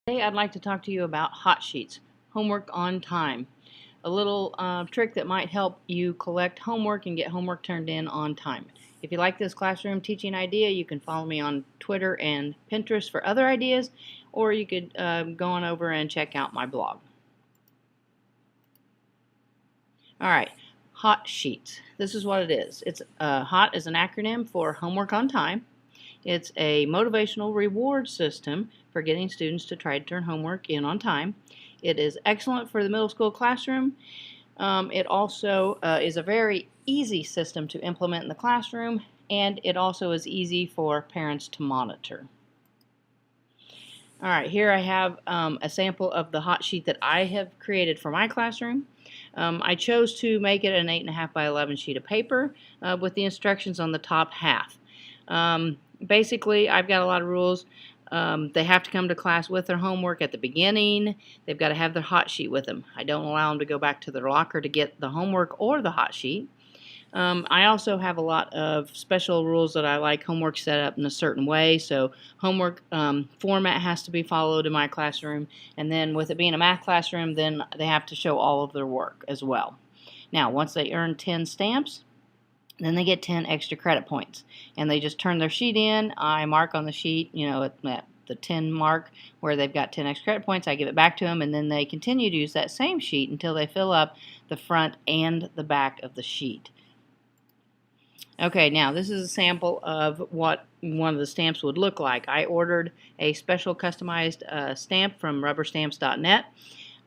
Today I'd like to talk to you about hot sheets, homework on time. A little trick that might help you collect homework and get homework turned in on time. If you like this classroom teaching idea, you can follow me on Twitter and Pinterest for other ideas, or you could go on over and check out my blog. Alright, hot sheets. This is what it is. It's HOT is an acronym for homework on time. It's a motivational reward system for getting students to try to turn homework in on time. It is excellent for the middle school classroom. It also is a very easy system to implement in the classroom, and it also is easy for parents to monitor. Alright, here I have a sample of the hot sheet that I have created for my classroom. I chose to make it an 8.5 by 11 sheet of paper with the instructions on the top half. Basically, I've got a lot of rules. They have to come to class with their homework at the beginning. They've got to have their hot sheet with them. I don't allow them to go back to their locker to get the homework or the hot sheet. I also have a lot of special rules that I like homework set up in a certain way. So homework format has to be followed in my classroom. And then with it being a math classroom, then they have to show all of their work as well. Now, once they earn 10 stamps, then they get 10 extra credit points. And they just turn their sheet in. I mark on the sheet, at the 10 mark where they've got 10 extra credit points. I give it back to them, and then they continue to use that same sheet until they fill up the front and the back of the sheet. Okay, now this is a sample of what one of the stamps would look like. I ordered a special customized stamp from rubberstamps.net.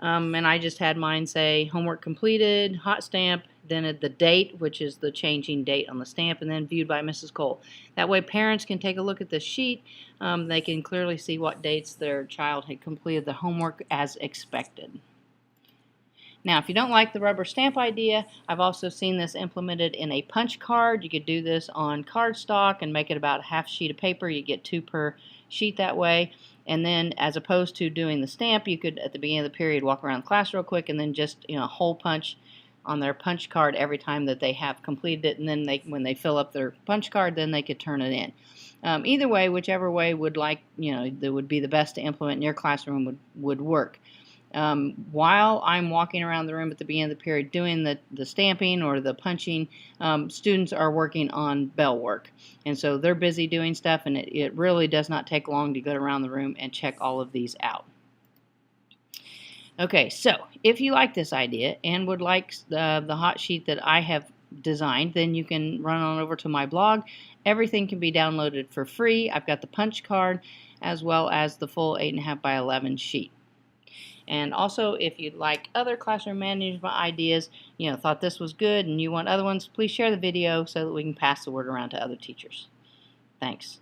And I just had mine say homework completed, hot stamp, then the date, which is the changing date on the stamp, and then viewed by Mrs. Cole. That way parents can take a look at the sheet. They can clearly see what dates their child had completed the homework as expected. Now, if you don't like the rubber stamp idea, I've also seen this implemented in a punch card. You could do this on cardstock and make it about a half sheet of paper. You get 2 per sheet that way. And then, as opposed to doing the stamp, you could, at the beginning of the period, walk around the class real quick and then just, hole punch on their punch card every time that they have completed it. And then when they fill up their punch card, then they could turn it in. Either way, whichever way that would be the best to implement in your classroom would work. While I'm walking around the room at the beginning of the period doing the stamping or the punching, students are working on bell work. And so they're busy doing stuff, and it really does not take long to go around the room and check all of these out. Okay, so if you like this idea and would like the hot sheet that I have designed, then you can run on over to my blog. Everything can be downloaded for free. I've got the punch card as well as the full 8.5 by 11 sheet. And also, if you'd like other classroom management ideas, thought this was good and you want other ones, please share the video so that we can pass the word around to other teachers. Thanks.